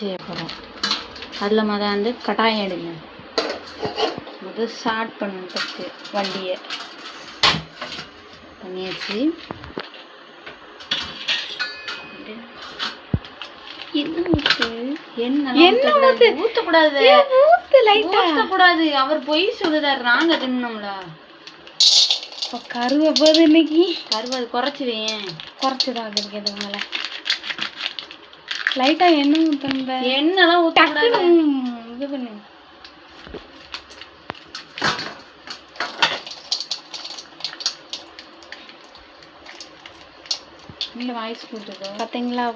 செய்ய போகிறோம். அதில் வந்து கட்டாயம் எடுங்க. ஸ்டார்ட் பண்ணணும். ஃபஸ்ட்டு வண்டியை பண்ணியாச்சு. ஊற்றக்கூடாது. அவர் பொய் சொல்லுறாரு. நாங்க தின்னோம்ல கருவை போது இன்னைக்கு. கருவை குறைச்சிடுவேன். குறைச்சதாக இருக்குது மேலே லைட்டாக எண்ணெய் ஊற்றணுங்க. எண்ணெய்லாம் ஊற்றக்கூடாது. இது பண்ணு. இல்லை வாய்ஸ் கொடுத்துக்கோ. பார்த்தீங்களா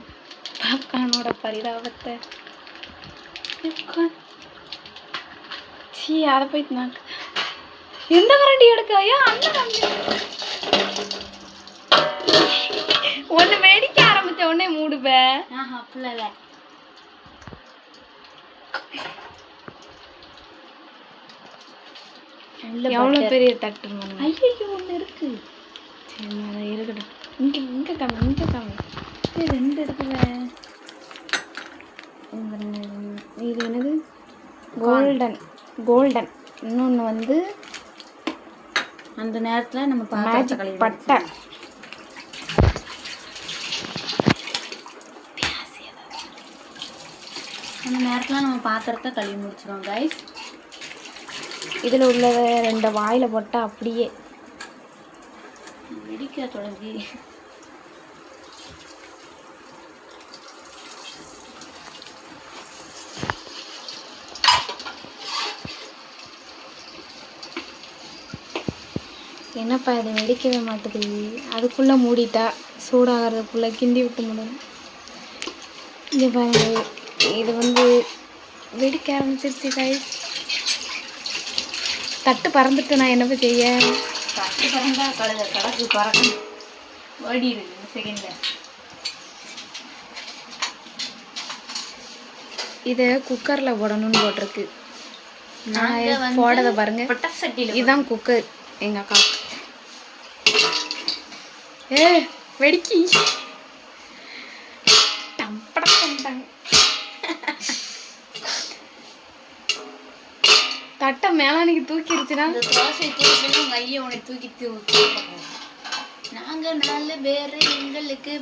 பாப்கார்னோட பரிதாபத்தை. சீ அதை போயிட்டு நான் எந்த கரண்டி எடுக்க? ஐயா ஒன்று வெடிக்க ஆரம்பிச்ச உடனே மூடுவேன். அப்படில எவ்வளோ பெரிய தட்டு. ஐயோ ஒன்று இருக்கு. சரி அதை இருக்கட்டும். இங்கே காமி ரெண்டு இருக்குல்ல. இது என்னது? கோல்டன். இன்னொன்று வந்து அந்த நேரத்தில் நம்ம மேஜிக் பட்டை. அந்த நேரத்தில் நம்ம பாத்திரத்தை கழுவி முடிச்சிடுவோம் கைஸ். இதில் உள்ள ரெண்டு வாயில் போட்டால் அப்படியே வெடிக்க தொடங்கி. என்னப்பா இதை வெடிக்கவே மாட்டேங்குது. அதுக்குள்ளே மூடிட்டா சூடாகிறதுக்குள்ளே கிண்டி விட்டு முடியும். இங்கே பாருங்க, இது வந்து வெடிக்க ஆரம்பிச்சிருச்சு கைஸ். தட்டு பறந்துட்டு நான் என்னப்பா செய்ய? தட்டு பறந்தா கடக்கு பறக்கணும். ஓடிடுது செகண்டில். இதை குக்கரில் போடணும்னு போட்டிருக்கு. நான் போடதை பாருங்க. பட்டாசட்டியில் இதுதான் குக்கர் எங்கள் அக்கா. வெடிக்கி தட்டை மேலானிக்கு தூக்கிடுச்சுன்னா தோசை தூக்கி உங்கள் ஐயா உன்னை தூக்கி நாங்கள் 4 பேர் எங்களுக்கு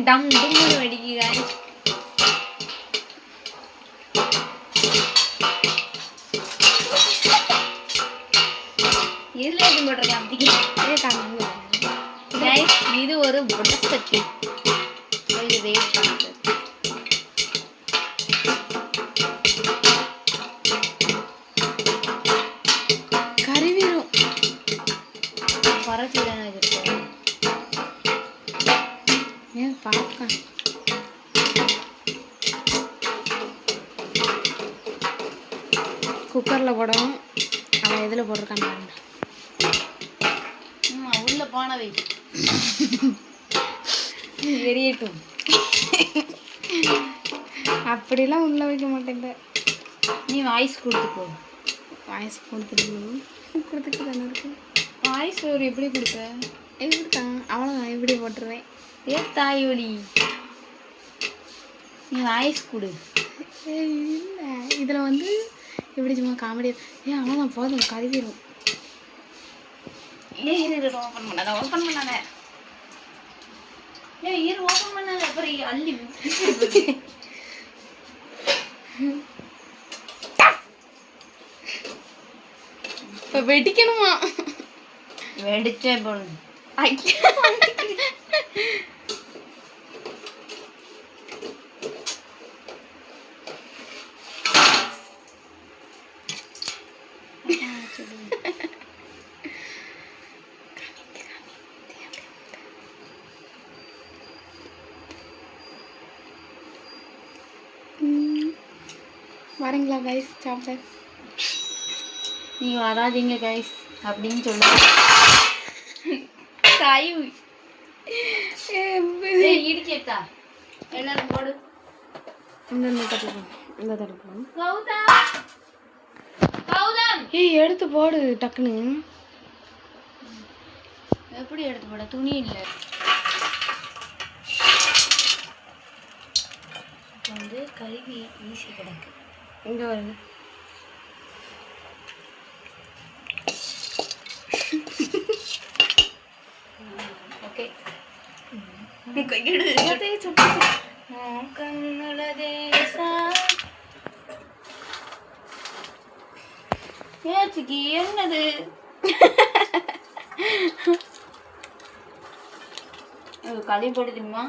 டம் டும்னு வெடிக்கிறாய். இதில் எதுவும் போட்டிருக்கலாம். இது ஒரு வடசட்டி. இது வேஸ்ட் பண்ணுறது. கருவிரும் குறைச்சி தானே வச்சுருக்கோம். ஏன் பார்க்க குக்கரில் போடவும் அவன் எதில் போட்டிருக்கான் பாருங்க. உள்ள போனவை எரியட்டும். அப்படிலாம் உள்ள வைக்க மாட்டேன். நீ வாய்ஸ் கொடுத்துக்கோ. வாய்ஸ் கொடுத்துட்டு தானே இருக்கு. வாய்ஸ் ஒரு எப்படி கொடுப்ப? எப்படித்தான் அவ்வளோதான் இப்படி போட்டுருவேன். தாய் ஒளி நீ வாய்ஸ் கொடு. இல்லை இதில் வந்து இப்படி சும்மா காமெடியாக அவ்வளோதான் போதும் கருவிடும். ஓப்பன் பண்ணாத. ஓப்பன் பண்ணாத. அப்புறம் அள்ளி இப்போ வெடிக்கணுமா? வெடிச்சே போகணும். வரீங்களா கைஸ் சாப்பிட? நீ வராதீங்க கைஸ் அப்படின்னு சொல்லு. தாய் இடிச்சா எல்லாரும் போடு. இந்த தடுப்பு கௌதம் ஏய் எடுத்து போடு டக்குன்னு. எப்படி எடுத்து போட? துணி இல்லை. இப்போ வந்து கழுவி ஈஸி கிடக்கு. இங்கே வருது. ஓகே. ஏச்சுக்கு என்னது? கழுவி போட்டு தெரியுமா?